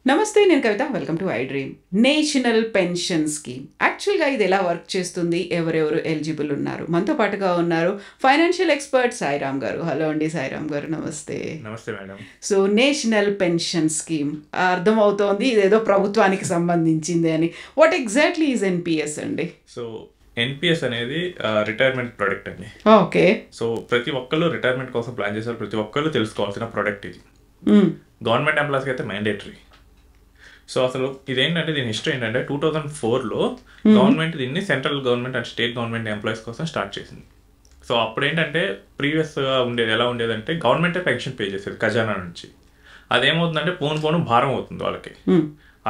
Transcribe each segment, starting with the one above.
నమస్తే, నేను Kavitha. Welcome to iDream. National pension scheme యాక్చువల్గా ఇది ఎలా వర్క్ చేస్తుంది, ఎవరెవరు ఎలిజిబుల్ ఉన్నారు? మనతో పాటుగా ఉన్నారు ఫైనాన్షియల్ ఎక్స్పర్ట్ సాయిరామ్ గారు. హలో అండి సాయిరామ్ గారు, నమస్తే. నమస్తే madam. So national pension scheme అర్థమవుతోంది ఇదేదో ప్రభుత్వానికి సంబంధించింది అని. వాట్ ఎగ్జాక్ట్లీ ఈజ్ ఎన్పిఎస్ అండి? సో ఎన్పిఎస్ అనేది రిటైర్మెంట్ ప్రోడక్ట్ అండి. ఓకే. సో ప్రతి ఒక్కళ్ళు రిటైర్మెంట్ కోసం ప్లాన్ చేశారు, ప్రతి ఒక్కళ్ళు తెలుసుకోవాల్సిన ప్రోడక్ట్ ఇది. గవర్నమెంట్ ఎంప్లాయీస్కి అయితే మ్యాండేటరీ. సో అసలు ఇదేంటంటే దీని హిస్టరీ ఏంటంటే 2004లో గవర్నమెంట్ దీన్ని central government and state government employees కోసం స్టార్ట్ చేసింది. సో అప్పుడు ఏంటంటే ప్రీవియస్గా ఉండేది ఎలా ఉండేదంటే గవర్నమెంటే పెన్షన్ పే చేసేది ఖజానా నుంచి. అదేమవుతుందంటే పోను భారం అవుతుంది వాళ్ళకి.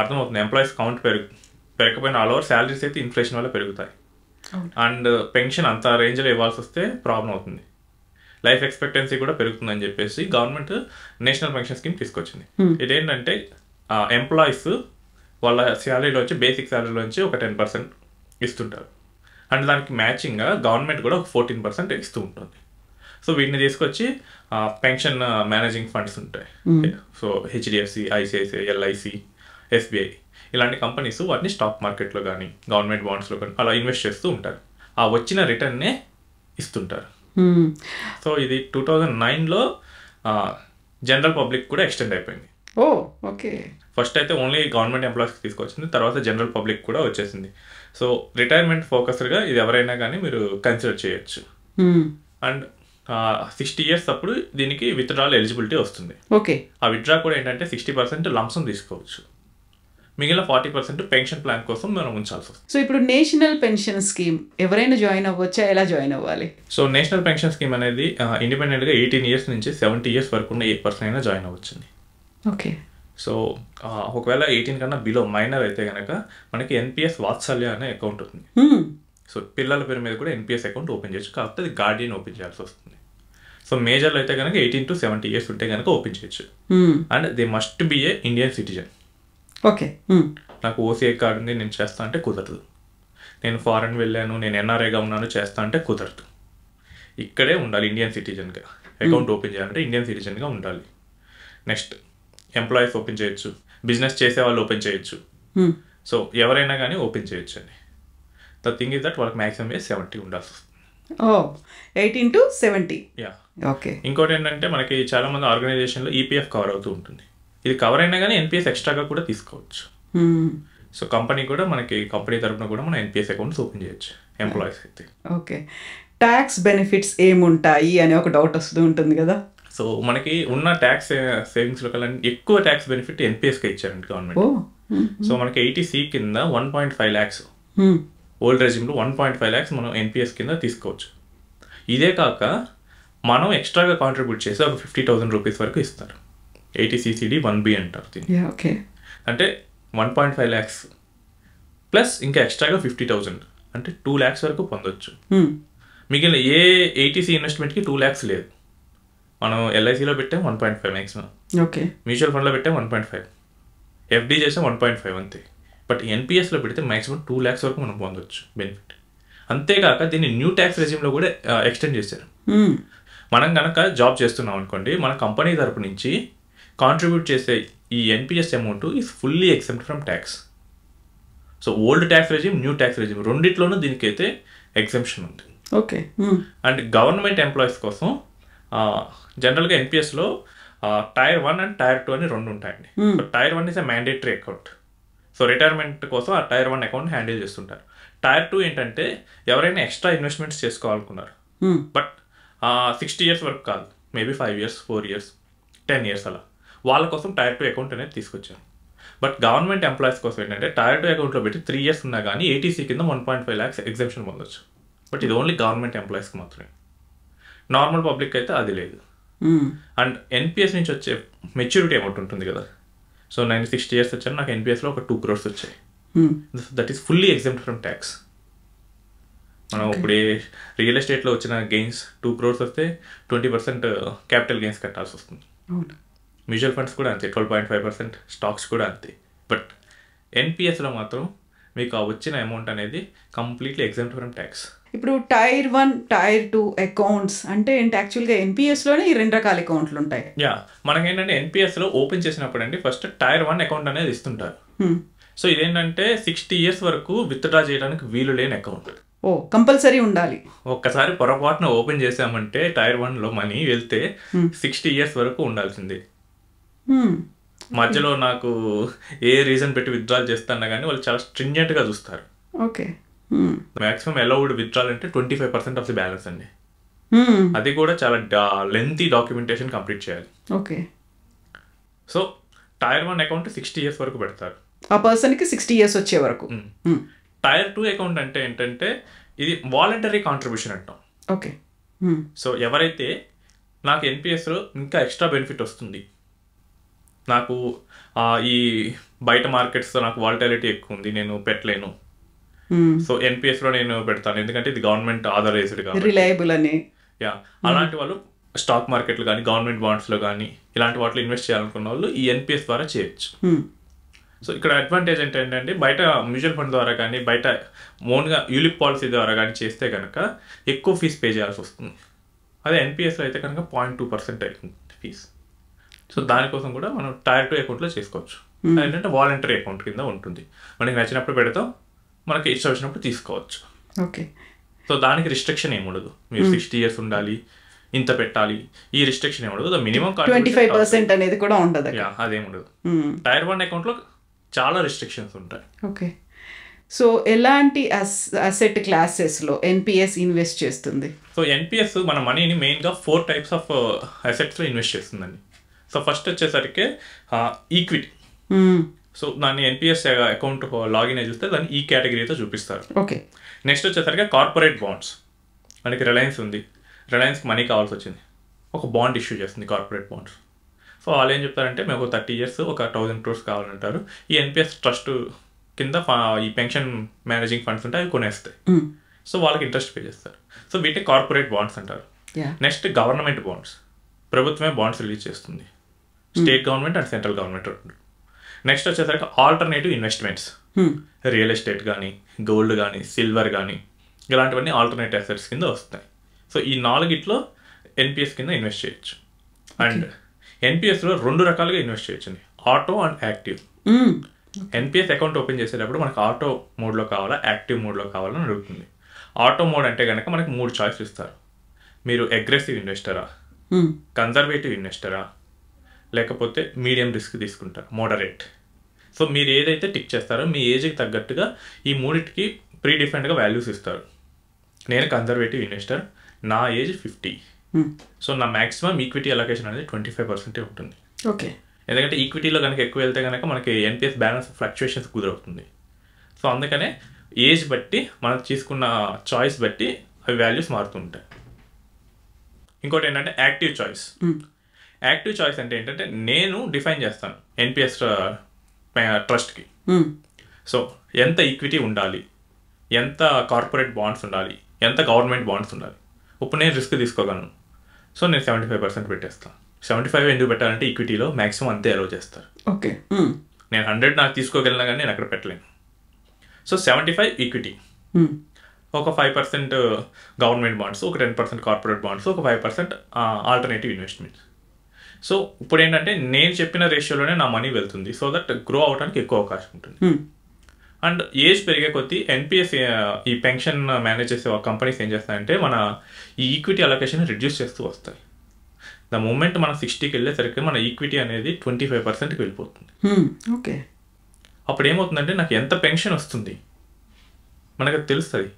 అర్థమవుతుంది, ఎంప్లాయీస్ కౌంట్ పెరగకపోయినా ఆల్ ఓవర్ శాలరీస్ అయితే ఇన్ఫ్లేషన్ వల్ల పెరుగుతాయి. అండ్ పెన్షన్ అంత రేంజ్లో ఇవ్వాల్సి వస్తే ప్రాబ్లం అవుతుంది, లైఫ్ ఎక్స్పెక్టెన్సీ కూడా పెరుగుతుందని చెప్పేసి గవర్నమెంట్ నేషనల్ పెన్షన్ స్కీమ్ తీసుకొచ్చింది. ఇదేంటంటే ఎంప్లాయీస్ వాళ్ళ శాలరీలో వచ్చి బేసిక్ శాలరీలోంచి ఒక 10% ఇస్తుంటారు. అండ్ దానికి మ్యాచింగ్గా గవర్నమెంట్ కూడా ఒక 14% ఇస్తూ ఉంటుంది. సో వీటిని తీసుకొచ్చి పెన్షన్ మేనేజింగ్ ఫండ్స్ ఉంటాయి. So HDFC, ICICI, LIC, SBI ఇలాంటి కంపెనీస్ వాటిని స్టాక్ మార్కెట్లో కానీ గవర్నమెంట్ బాండ్స్లో కానీ అలా ఇన్వెస్ట్ చేస్తూ ఉంటారు. ఆ వచ్చిన రిటర్న్నే ఇస్తుంటారు. సో ఇది 2009లో జనరల్ పబ్లిక్ కూడా ఎక్స్టెండ్ అయిపోయింది. ఓ ఓకే. ఫస్ట్ అయితే ఓన్లీ గవర్నమెంట్ ఎంప్లాయీస్కి తీసుకొచ్చింది, తర్వాత జనరల్ పబ్లిక్ కూడా వచ్చేసింది. సో రిటైర్మెంట్ ఫోకస్డ్గా ఇది ఎవరైనా కానీ మీరు కన్సిడర్ చేయొచ్చు. అండ్ 60 years అప్పుడు దీనికి విత్డ్రాల్ ఎలిజిబిలిటీ వస్తుంది. ఓకే. ఆ విత్డ్రా కూడా ఏంటంటే 60% లంసం తీసుకోవచ్చు, మిగిలిన 40% పెన్షన్ ప్లాన్ కోసం మనం ఉంచాల్సి వస్తుంది. సో ఇప్పుడు నేషనల్ పెన్షన్ స్కీమ్ ఎవరైనా జాయిన్ అవ్వచ్చా? ఎలా జాయిన్ అవ్వాలి? సో నేషనల్ పెన్షన్ స్కీమ్ అనేది ఇండిపెండెంట్గా 18 years నుంచి 70 years వరకు ఉన్న ఏ పర్సన్ అయినా జాయిన్ అవ్వచ్చండి. ఓకే. సో ఒకవేళ 18 కన్నా బిలో మైనర్ అయితే కనుక మనకి ఎన్పిఎస్ వాత్సల్య అనే అకౌంట్ ఉంది. సో పిల్లల పేరు మీద కూడా ఎన్పిఎస్ అకౌంట్ ఓపెన్ చేయొచ్చు, కాకపోతే అది గార్డియన్ ఓపెన్ చేయాల్సి వస్తుంది. సో మేజర్లో అయితే కనుక 18 to 70 years ఉంటే కనుక ఓపెన్ చేయొచ్చు. And they must be A Indian citizen. Okay. నాకు ఓసీఐ కార్డు ఉంది నేను చేస్తా అంటే కుదరదు, నేను ఫారెన్ వెళ్ళాను నేను ఎన్ఆర్ఐగా ఉన్నాను చేస్తా అంటే కుదరదు. ఇక్కడే ఉండాలి, ఇండియన్ సిటిజన్గా అకౌంట్ ఓపెన్ చేయాలంటే ఇండియన్ సిటిజన్గా ఉండాలి. నెక్స్ట్ ఎంప్లాయీస్ ఓపెన్ చేయొచ్చు, బిజినెస్ చేసే వాళ్ళు ఓపెన్ చేయొచ్చు. సో ఎవరైనా కానీ ఓపెన్ చేయొచ్చు అండి. ద థింగ్ ఇస్ దట్ వాళ్ళకి మ్యాక్సిమం 70 ఉండాల్సి వస్తుంది. 18 to 70. యా. ఓకే. ఇంకోటి ఏంటంటే మనకి చాలా మంది ఆర్గనైజేషన్లో ఈపీఎఫ్ కవర్ అవుతూ ఉంటుంది. ఇది కవర్ అయినా కానీ ఎన్పిఎస్ ఎక్స్ట్రాగా కూడా తీసుకోవచ్చు. సో కంపెనీ కూడా మనకి కంపెనీ తరఫున కూడా మనం ఎన్పిఎస్ అకౌంట్స్ ఓపెన్ చేయొచ్చు ఎంప్లాయీస్ అయితే. ఓకే. ట్యాక్స్ బెనిఫిట్స్ ఏముంటాయి అని ఒక డౌట్ వస్తూ ఉంటుంది కదా. సో మనకి ఉన్న ట్యాక్స్ సేవింగ్స్లో కల్లా ఎక్కువ ట్యాక్స్ బెనిఫిట్ ఎన్పిఎస్కే ఇచ్చారండి గవర్నమెంట్. సో మనకి 80C కింద 1.5 lakhs, ఓల్డ్ రెజిమ్లో 1.5 lakhs మనం ఎన్పిఎస్ కింద తీసుకోవచ్చు. ఇదే కాక మనం ఎక్స్ట్రాగా కాంట్రిబ్యూట్ చేసి ఒక 50,000 రూపీస్ వరకు ఇస్తారు. 80CCD 1B అంటారు దీన్ని. ఓకే. అంటే 1.5 lakhs ప్లస్ ఇంకా ఎక్స్ట్రాగా 50,000 అంటే 2 lakhs వరకు పొందొచ్చు. మిగిలిన ఏ 80C ఇన్వెస్ట్మెంట్కి 2 lakhs లేదు. మనం ఎల్ఐసిలో పెట్టాం 1.5 మ్యాక్సిమం, ఓకే, మ్యూచువల్ ఫండ్లో పెట్టాం 1.5, ఎఫ్డి చేసాం 1.5 అంతే. బట్ ఎన్పిఎస్లో పెడితే మ్యాక్సిమం 2 lakhs వరకు మనం పొందవచ్చు బెనిఫిట్. అంతేకాక దీన్ని న్యూ ట్యాక్స్ రెజిమ్లో కూడా ఎక్స్టెండ్ చేశారు. మనం కనుక జాబ్ చేస్తున్నాం అనుకోండి, మన కంపెనీ తరపు నుంచి కాంట్రిబ్యూట్ చేసే ఈ NPS amount is fully except from tax. So old tax regime, new tax regime రెండిట్లోనూ దీనికైతే ఎగ్జెంప్షన్ ఉంది. ఓకే. అండ్ గవర్నమెంట్ ఎంప్లాయీస్ కోసం జనరల్గా ఎన్పిఎస్లో Tier 1 అండ్ Tier 2 అని 2 ఉంటాయండి. So Tier 1 is a mandatory account. So retirement కోసం ఆ Tier 1 అకౌంట్ హ్యాండిల్ చేస్తుంటారు. Tier 2 ఏంటంటే ఎవరైనా ఎక్స్ట్రా ఇన్వెస్ట్మెంట్స్ చేసుకోవాలనుకున్నారు, బట్ 60 years వరకు కాదు, మేబీ 5 years, 4 years, 10 years అలా, వాళ్ళ కోసం Tier 2 అకౌంట్ అనేది తీసుకొచ్చాను. బట్ గవర్నమెంట్ ఎంప్లాయీస్ కోసం ఏంటంటే Tier 2 అకౌంట్లో పెట్టి 3 years ఉన్నా కానీ 80C కింద 1.5 lakhs ఎగ్జెంప్షన్ పొందొచ్చు. బట్ ఇది ఓన్లీ గవర్నమెంట్ ఎంప్లాయీస్కి మాత్రమే, నార్మల్ పబ్లిక్ అయితే అది లేదు. అండ్ ఎన్పిఎస్ నుంచి వచ్చే మెచ్యూరిటీ అమౌంట్ ఉంటుంది కదా. సో నేను 60 years వచ్చాను, నాకు ఎన్పిఎస్లో ఒక 2 crores వచ్చాయి. That is fully exempt from tax. మనం ఇప్పుడు రియల్ ఎస్టేట్లో వచ్చిన గెయిన్స్ 2 crores వస్తే 20% క్యాపిటల్ గెయిన్స్ కట్టాల్సి వస్తుంది. మ్యూచువల్ ఫండ్స్ కూడా అంతే, 12.5%, స్టాక్స్ కూడా అంతే. బట్ ఎన్పిఎస్లో మాత్రం మీకు ఆ వచ్చిన అమౌంట్ అనేది కంప్లీట్లీ ఎగ్జెంప్ట్ ఫ్రమ్ ట్యాక్స్. ఇప్పుడు టైర్ 1 టైర్ 2 అకౌంట్స్ అంటే ఏంటి? యాక్చువల్గా ఎన్పిఎస్లోనే ఈ 2 రకాల అకౌంట్లు ఉంటాయి. మనకేంటంటే ఎన్పిఎస్లో ఓపెన్ చేసినప్పుడు అండి ఫస్ట్ టైర్ 1 అకౌంట్ అనేది ఇస్తుంటారు. సో ఇదేంటంటే 60 years వరకు విత్డ్రా చేయడానికి వీలు లేని అకౌంట్. కంపల్సరీ ఉండాలి. ఒక్కసారి పొరపాటున ఓపెన్ చేసామంటే టైర్ 1లో మనీ వెళ్తే 60 years వరకు ఉండాల్సిందే. మధ్యలో నాకు ఏ రీజన్ పెట్టి విత్డ్రాల్ చేస్తున్నా కానీ వాళ్ళు చాలా స్ట్రింజెంట్గా చూస్తారు. ఓకే. మాక్సిమం అలౌడ్ విత్డ్రాల్ అంటే 25% ఆఫ్ ది బ్యాలెన్స్ అండి. అది కూడా చాలా లెంతీ డాక్యుమెంటేషన్ కంప్లీట్ చేయాలి. Okay. So tier 1 account 60 years వరకు పెడతారు ఆ పర్సన్కి 60 years వచ్చే వరకు. టైర్ 2 అకౌంట్ అంటే ఏంటంటే ఇది వాలంటరీ కాంట్రిబ్యూషన్ అంటాం. ఓకే. సో ఎవరైతే నాకు ఎన్పిఎస్లో ఇంకా ఎక్స్ట్రా బెనిఫిట్ వస్తుంది, నాకు ఈ బయట మార్కెట్స్తో నాకు వాలటిలిటీ ఎక్కువ ఉంది, నేను పెట్టలేను, సో ఎన్పిఎస్లో నేను పెడతాను ఎందుకంటే ఇది గవర్నమెంట్ ఆథరైజ్డ్ కాబట్టి రిలయబుల్ అని, అలాంటి వాళ్ళు స్టాక్ మార్కెట్లు కానీ గవర్నమెంట్ బాండ్స్లో కానీ ఇలాంటి వాటిలో ఇన్వెస్ట్ చేయాలనుకున్న వాళ్ళు ఈ ఎన్పిఎస్ ద్వారా చేయొచ్చు. సో ఇక్కడ అడ్వాంటేజ్ ఏంటంటే బయట మ్యూచువల్ ఫండ్ ద్వారా కానీ బయట ఓన్గా యూలిప్ పాలసీ ద్వారా కానీ చేస్తే కనుక ఎక్కువ ఫీజు పే చేయాల్సి వస్తుంది. అదే ఎన్పిఎస్లో అయితే కనుక 0.2% అవుతుంది ఫీజు. సో దానికోసం కూడా మనం టైర్ 2 అకౌంట్లో చేసుకోవచ్చు. ఏంటంటే వాలంటరీ అకౌంట్ కింద ఉంటుంది, మనకి నచ్చినప్పుడు పెడతాం, మనకి ఇష్టం వచ్చినప్పుడు తీసుకోవచ్చు. ఓకే. సో దానికి రిస్ట్రిక్షన్ ఏముండదు, మీరు 60 years ఉండాలి, ఇంత పెట్టాలి, ఈ రిస్ట్రిక్షన్ ఏముండదు. మినిమం 25% అనేది కూడా ఉండదు. అదేముండదు. టైర్ 1 అకౌంట్లో చాలా రిస్ట్రిక్షన్స్ ఉంటాయి. ఓకే. సో ఎలాంటి అసెట్ క్లాసెస్లో ఎన్పిఎస్ ఇన్వెస్ట్ చేస్తుంది? సో ఎన్పిఎస్ మన మనీని మెయిన్గా 4 types ఆఫ్ అసెట్స్లో ఇన్వెస్ట్ చేస్తుందండి. సో ఫస్ట్ వచ్చేసరికి ఈక్విటీ. సో దాన్ని ఎన్పిఎస్ అకౌంట్ లాగిన్ అయి చూస్తే దాన్ని ఈ కేటగిరీతో చూపిస్తారు. ఓకే. నెక్స్ట్ వచ్చేసరికి కార్పొరేట్ బాండ్స్. మనకి రిలయన్స్ ఉంది, రిలయన్స్కి మనీ కావాల్సి వచ్చింది, ఒక బాండ్ ఇష్యూ చేస్తుంది కార్పొరేట్ బాండ్స్. సో వాళ్ళు ఏం చెప్తారంటే మేము ఒక 30 years ఒక 1000 crores కావాలంటారు. ఈ ఎన్పిఎస్ ట్రస్ట్ కింద ఈ పెన్షన్ మేనేజింగ్ ఫండ్స్ ఉంటాయి, అవి కొనేస్తాయి. సో వాళ్ళకి ఇంట్రెస్ట్ పే చేస్తారు. సో వీటిని కార్పొరేట్ బాండ్స్ అంటారు. నెక్స్ట్ గవర్నమెంట్ బాండ్స్, ప్రభుత్వమే బాండ్స్ రిలీజ్ చేస్తుంది, state government and central government. Next వచ్చేసరికి ఆల్టర్నేటివ్ ఇన్వెస్ట్మెంట్స్, రియల్ ఎస్టేట్ కానీ గోల్డ్ కానీ సిల్వర్ కానీ ఇలాంటివన్నీ ఆల్టర్నేటివ్ అసెట్స్ కింద వస్తాయి. సో ఈ 4 ఎన్పిఎస్ కింద ఇన్వెస్ట్ చేయొచ్చు. అండ్ ఎన్పిఎస్లో 2 రకాలుగా ఇన్వెస్ట్ చేయొచ్చండి, auto and active. NPS account open చేసేటప్పుడు మనకు ఆటో మోడ్లో కావాలా యాక్టివ్ మోడ్లో కావాలని అడుగుతుంది. ఆటో మోడ్ అంటే కనుక మనకు 3 choices ఇస్తారు. మీరు అగ్రెసివ్ ఇన్వెస్టరా, కన్జర్వేటివ్ ఇన్వెస్టరా, లేకపోతే మీడియం రిస్క్ తీసుకుంటారు, మోడరేట్. సో మీరు ఏదైతే టిక్ చేస్తారో మీ ఏజ్కి తగ్గట్టుగా ఈ 3టికి ప్రీడిఫైన్డ్గా వాల్యూస్ ఇస్తారు. నేను కన్జర్వేటివ్ ఇన్వెస్టర్, నా ఏజ్ 50. సో నా మ్యాక్సిమం ఈక్విటీ అలొకేషన్ అనేది 25% ఉంటుంది. ఓకే. ఎందుకంటే ఈక్విటీలో కనుక ఎక్కువ వెళ్తే కనుక మనకి ఎన్పిఎస్ బ్యాలెన్స్ ఫ్లక్చుయేషన్స్ కుదరవుతుంది. సో అందుకనే ఏజ్ బట్టి మనం తీసుకున్న చాయిస్ బట్టి అవి వాల్యూస్ మారుతుంటాయి. ఇంకోటి ఏంటంటే యాక్టివ్ చాయిస్. యాక్టివ్ చాయిస్ అంటే ఏంటంటే నేను డిఫైన్ చేస్తాను ఎన్పిఎస్ ట్రస్ట్కి. సో ఎంత ఈక్విటీ ఉండాలి, ఎంత కార్పొరేట్ బాండ్స్ ఉండాలి, ఎంత గవర్నమెంట్ బాండ్స్ ఉండాలి. ఇప్పుడు నేను రిస్క్ తీసుకోగలను, సో నేను 75% పెట్టేస్తాను. 75 ఎందుకు పెట్టాలంటే ఈక్విటీలో మ్యాక్సిమం అంతే అలౌ చేస్తారు. ఓకే. నేను 100 నాకు తీసుకోగలిగినా కానీ నేను అక్కడ పెట్టలేను. సో 75 ఈక్విటీ, ఒక 5% గవర్నమెంట్ బాండ్స్, ఒక 10% కార్పొరేట్ బాండ్స్, ఒక 5% ఆల్టర్నేటివ్ ఇన్వెస్ట్మెంట్స్. సో ఇప్పుడు ఏంటంటే నేను చెప్పిన రేషియోలోనే నా మనీ వెళ్తుంది, సో దట్ గ్రో అవడానికి ఎక్కువ అవకాశం ఉంటుంది. అండ్ ఏజ్ పెరిగే కొద్దీ ఎన్పిఎస్ ఈ పెన్షన్ మేనేజ్ చేసే కంపెనీస్ ఏం చేస్తాయంటే మన ఈ ఈక్విటీ అలొకేషన్ రిడ్యూస్ చేస్తూ వస్తాయి. ద మూమెంట్ మనం 60కి వెళ్ళేసరికి మన ఈక్విటీ అనేది 25%కి వెళ్ళిపోతుంది. ఓకే. అప్పుడు ఏమవుతుందంటే నాకు ఎంత పెన్షన్ వస్తుంది మనకు తెలుస్తుంది.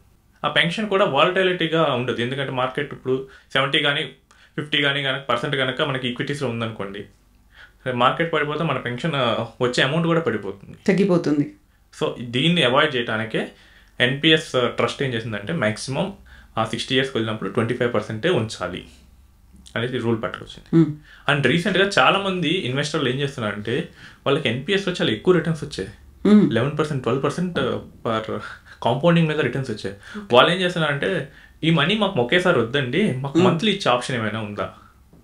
ఆ పెన్షన్ కూడా వాలటిలిటీగా ఉండదు, ఎందుకంటే మార్కెట్ ఇప్పుడు 70 కానీ 50 కానీ % కనుక మనకి ఈక్విటీస్లో ఉందనుకోండి, మార్కెట్ పడిపోతే మన పెన్షన్ వచ్చే అమౌంట్ కూడా పడిపోతుంది, తగ్గిపోతుంది. సో దీన్ని అవాయిడ్ చేయడానికే ఎన్పిఎస్ ట్రస్ట్ ఏం చేసిందంటే మ్యాక్సిమం 60 yearsకి వెళ్ళినప్పుడు 25% ఉంచాలి అనేది రూల్ పట్టుకొచ్చింది. అండ్ రీసెంట్గా చాలామంది ఇన్వెస్టర్లు ఏం చేస్తున్నారంటే వాళ్ళకి ఎన్పిఎస్లో చాలా ఎక్కువ రిటర్న్స్ వచ్చాయి, 11%, 12% పర్ కాంపౌండింగ్ మీద రిటర్న్స్ వచ్చాయి. వాళ్ళు ఏం చేస్తున్నారంటే ఈ మనీ మాకు ఒకేసారి వద్దండి, మాకు మంత్లీ ఇచ్చే ఆప్షన్ ఏమైనా ఉందా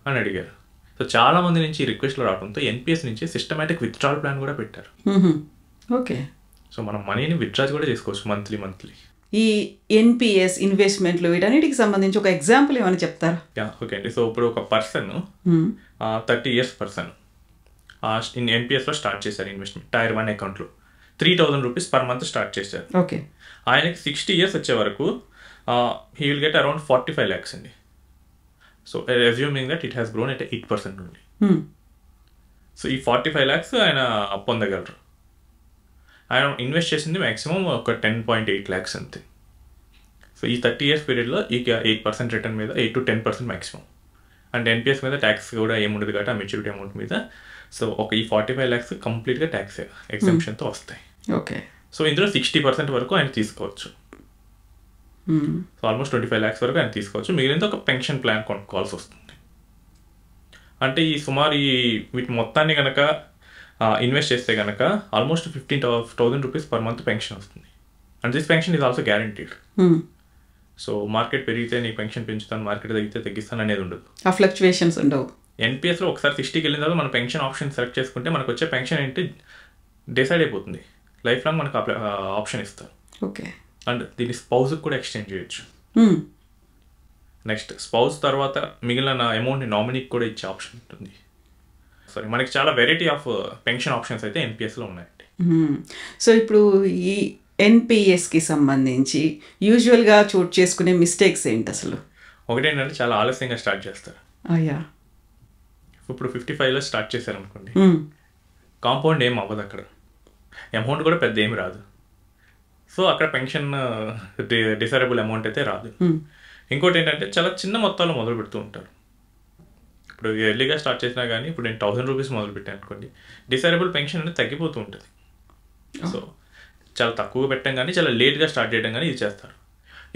అని అడిగారు. సో చాలా మంది నుంచి ఈ రిక్వెస్ట్లు రావడంతో ఎన్పిఎస్ నుంచి సిస్టమేటిక్ విత్డ్రాల్ ప్లాన్ కూడా పెట్టారు. ఓకే. సో మనం మనీని విత్డ్రా కూడా చేసుకోవచ్చు మంత్లీ. ఈ ఎన్పిఎస్ ఇన్వెస్ట్మెంట్లు వీటన్నిటికి సంబంధించి ఒక ఎగ్జాంపుల్ ఏమైనా చెప్తారా? ఓకే అండి. సో ఇప్పుడు ఒక పర్సన్ 30 years పర్సన్ ఎన్పిఎస్లో స్టార్ట్ చేశారు ఇన్వెస్ట్మెంట్ Tier 1 అకౌంట్లో 3,000 rupees per month స్టార్ట్ చేశారు. ఓకే. ఆయనకి 60 years వచ్చే వరకు he will get around 45 lakhs అండి. So assuming that it has grown at 8% నుండి. సో ఈ 45 lakhs ఆయన పొందగలరు. ఆయన ఇన్వెస్ట్ చేసింది మ్యాక్సిమం ఒక 10.8 lakhs అంతే. సో ఈ 30 years పీరియడ్లో ఈ 8% రిటర్న్ మీద 8 to 10% మ్యాక్సిమం. అండ్ ఎన్పిఎస్ మీద ట్యాక్స్ కూడా ఏముండదు కాబట్టి ఆ మెచ్యూరిటీ అమౌంట్ మీద. సో ఒక ఈ 45 lakhs కంప్లీట్గా ట్యాక్స్ ఎగ్జంప్షన్తో వస్తాయి. ఓకే. సో ఇందులో 60% వరకు ఆయన తీసుకోవచ్చు. సో ఆల్మోస్ట్ 25 lakhs వరకు ఆయన తీసుకోవచ్చు. మిగిలినంత ఒక పెన్షన్ ప్లాన్ కొనుక్కోవాల్సి వస్తుంది. అంటే ఈ సుమారు ఈ వీటి మొత్తాన్ని కనుక ఇన్వెస్ట్ చేస్తే కనుక almost 15,000 rupees per month pension వస్తుంది. And this pension is also guaranteed. So market పెరిగితే నీ పెన్షన్ పెంచుతాను, మార్కెట్ తగ్గితే తగ్గిస్తాను అనేది ఉండదు. ఆ ఫ్లక్చువేషన్స్ ఉండవు. ఎన్పిఎస్లో ఒకసారి 60కి వెళ్ళిన తర్వాత మన పెన్షన్ ఆప్షన్ సెలెక్ట్ చేసుకుంటే మనకు వచ్చే పెన్షన్ ఏంటి డిసైడ్ అయిపోతుంది. లైఫ్ లాంగ్ మనకు ఆప్షన్ ఇస్తారు. ఓకే. అండ్ దీన్ని స్పౌస్కి కూడా ఎక్స్టెండ్ చేయొచ్చు. నెక్స్ట్ స్పౌస్ తర్వాత మిగిలిన అమౌంట్ని నామినీకి కూడా ఇచ్చే ఆప్షన్ ఉంటుంది. సారీ, మనకి చాలా వెరైటీ ఆఫ్ పెన్షన్ ఆప్షన్స్ అయితే ఎన్పిఎస్లో ఉన్నాయండి. సో ఇప్పుడు ఈ ఎన్పిఎస్కి సంబంధించి యూజువల్గా చోటు చేసుకునే మిస్టేక్స్ ఏంటి అసలు? ఒకటేంటంటే చాలా ఆలస్యంగా స్టార్ట్ చేస్తారు. అయ్యా, ఇప్పుడు 55లో స్టార్ట్ చేశారు అనుకోండి, కాంపౌండ్ ఏం అవ్వదు, అక్కడ అమౌంట్ కూడా పెద్ద ఏమి రాదు. సో అక్కడ పెన్షన్ డిసైరబుల్ అమౌంట్ అయితే రాదు. ఇంకోటి ఏంటంటే చాలా చిన్న మొత్తాల్లో మొదలు పెడుతూ ఉంటారు. ఇప్పుడు ఎర్లీగా స్టార్ట్ చేసినా కానీ ఇప్పుడు నేను 1,000 rupees మొదలు పెట్టాను అనుకోండి, డిసైరబుల్ పెన్షన్ అనేది తగ్గిపోతూ ఉంటుంది. సో చాలా తక్కువ పెట్టడం కానీ చాలా లేట్గా స్టార్ట్ చేయడం కానీ ఇది చేస్తారు.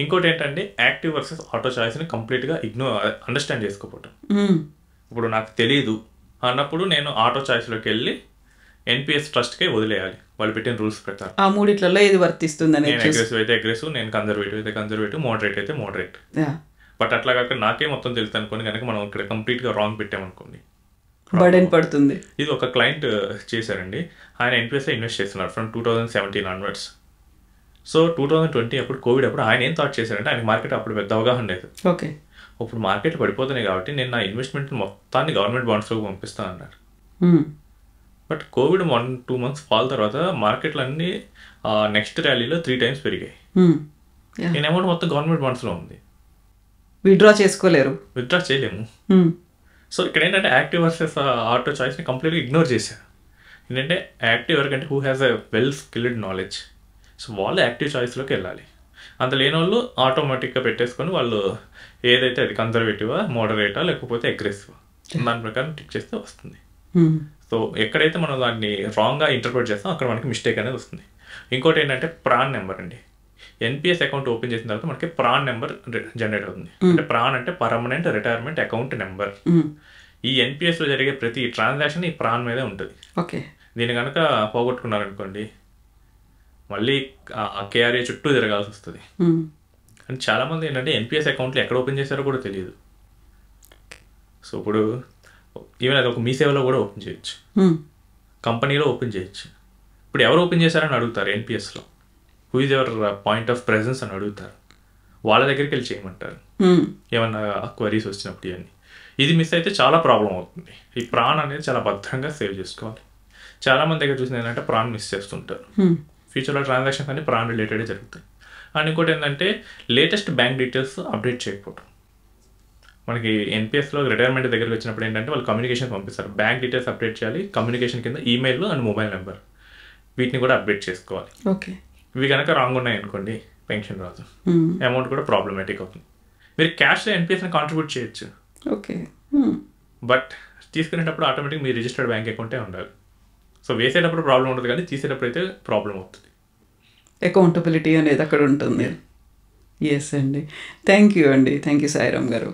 ఇంకోటి ఏంటంటే యాక్టివ్ వర్సెస్ ఆటో చాయిస్ని కంప్లీట్గా అండర్స్టాండ్ చేసుకోవటం. ఇప్పుడు నాకు తెలీదు అన్నప్పుడు నేను ఆటో చాయిస్లోకి వెళ్ళి ఎన్పిఎస్ ట్రస్ట్కే వదిలేయాలి వాళ్ళు పెట్టిన రూల్స్ ప్రకారం. ఆ మూడిట్లలో ఏది వర్తిస్తుంది? నేను అగ్రెసివ్ అయితే అగ్రెసివ్, నేను కన్జర్వేటివ్ అయితే కన్జర్వేటివ్, మోడరేట్ అయితే మోడరేట్. బట్ అట్లా కాక నాకే మొత్తం తెలుసు అనుకోని కనుక మనం ఇక్కడ కంప్లీట్గా రాంగ్ పెట్టామనుకోండి, బర్డెన్ పడుతుంది. ఇది ఒక క్లయింట్ చేశారండి. ఆయన ఎన్పిఎస్లో ఇన్వెస్ట్ చేస్తున్నారు ఫ్రమ్ 2017 onwards. సో 2020 అప్పుడు కోవిడ్ అప్పుడు ఆయన ఏం థాట్ చేశారంటే ఆయనకి మార్కెట్ అప్పుడు పెద్ద అవగాహన లేదు. ఓకే. ఇప్పుడు మార్కెట్ పడిపోతున్నాయి కాబట్టి నేను నా ఇన్వెస్ట్మెంట్ మొత్తాన్ని గవర్నమెంట్ బాండ్స్లోకి పంపిస్తాను అన్నారు. బట్ కోవిడ్ 1-2 months ఫాల్ తర్వాత మార్కెట్లు అన్నీ నెక్స్ట్ ర్యాలీలో 3 times పెరిగాయి. నేను అమౌంట్ మొత్తం గవర్నమెంట్ బాండ్స్లో ఉంది. విత్డ్రా చేసుకోలేరు, విత్డ్రా చేయలేము. సో ఇక్కడ ఏంటంటే యాక్టివ్ వర్సెస్ ఆటో చాయిస్ని కంప్లీట్గా ఇగ్నోర్ చేశారు. ఏంటంటే యాక్టివ్ ఎవరికంటే who has a well skilled knowledge. So వాళ్ళు యాక్టివ్ చాయిస్లోకి వెళ్ళాలి. అంత లేని వాళ్ళు ఆటోమేటిక్గా పెట్టేసుకొని వాళ్ళు ఏదైతే అది కన్జర్వేటివా, మోడరేటా, లేకపోతే అగ్రెసివా దాని ప్రకారం టిక్ చేస్తే వస్తుంది. సో ఎక్కడైతే మనం దాన్ని రాంగ్గా ఇంటర్ప్రిట్ చేస్తాం అక్కడ మనకి మిస్టేక్ అనేది వస్తుంది. ఇంకోటి ఏంటంటే ప్రాన్ నెంబర్ అండి. ఎన్పిఎస్ అకౌంట్ ఓపెన్ చేసిన తర్వాత మనకి ప్రాన్ నెంబర్ జనరేట్ అవుతుంది. అంటే ప్రాన్ అంటే పర్మనెంట్ రిటైర్మెంట్ అకౌంట్ నెంబర్. ఈ ఎన్పిఎస్లో జరిగే ప్రతి ట్రాన్సాక్షన్ ఈ ప్రాన్ మీదే ఉంటుంది. ఓకే. దీన్ని కనుక పోగొట్టుకున్నారనుకోండి మళ్ళీ కేఆర్ఏ చుట్టూ తిరగాల్సి వస్తుంది. అండ్ చాలామంది ఏంటంటే ఎన్పిఎస్ అకౌంట్లు ఎక్కడ ఓపెన్ చేశారో కూడా తెలియదు. సో ఇప్పుడు ఈవెన్ అది ఒక మీ సేవలో కూడా ఓపెన్ చేయొచ్చు, కంపెనీలో ఓపెన్ చేయొచ్చు. ఇప్పుడు ఎవరు ఓపెన్ చేశారని అడుగుతారు ఎన్పిఎస్లో, who is your point of presence అని అడుగుతారు. వాళ్ళ దగ్గరికి వెళ్ళి చేయమంటారు ఏమన్నా క్వరీస్ వచ్చినప్పుడు. ఇవన్నీ ఇది మిస్ అయితే చాలా ప్రాబ్లం అవుతుంది. ఈ ప్రాన్ అనేది చాలా భద్రంగా సేవ్ చేసుకోవాలి. చాలామంది దగ్గర చూసింది ఏంటంటే ప్రాన్ మిస్ చేస్తుంటారు. ఫ్యూచర్లో ట్రాన్సాక్షన్స్ అన్ని ప్రాన్ రిలేటెడ్ జరుగుతాయి. అండ్ ఇంకోటి ఏంటంటే లేటెస్ట్ బ్యాంక్ డీటెయిల్స్ అప్డేట్ చేయకపోవడం. మనకి ఎన్పిఎస్లో రిటైర్మెంట్ దగ్గరికి వచ్చినప్పుడు ఏంటంటే వాళ్ళు కమ్యూనికేషన్ పంపిస్తారు, బ్యాంక్ డీటెయిల్స్ అప్డేట్ చేయాలి, కమ్యూనికేషన్ కింద ఈమెయిల్ అండ్ మొబైల్ నెంబర్ వీటిని కూడా అప్డేట్ చేసుకోవాలి. ఓకే. ఇవి కనుక రాంగ్ ఉన్నాయి అనుకోండి పెన్షన్ రాదు, అమౌంట్ కూడా ప్రాబ్లమేటిక్ అవుతుంది. మీరు క్యాష్లో ఎన్పిఎస్ని కాంట్రిబ్యూట్ చేయొచ్చు. ఓకే. బట్ తీసుకునేటప్పుడు ఆటోమేటిక్ మీ రిజిస్టర్డ్ బ్యాంక్ అకౌంటే ఉండాలి. సో వేసేటప్పుడు ప్రాబ్లం ఉండదు కానీ తీసేటప్పుడు అయితే ప్రాబ్లం అవుతుంది. అకౌంటబిలిటీ అనేది అక్కడ ఉంటుంది. ఎస్ అండి. థ్యాంక్ యూ సాయిరామ్ గారు.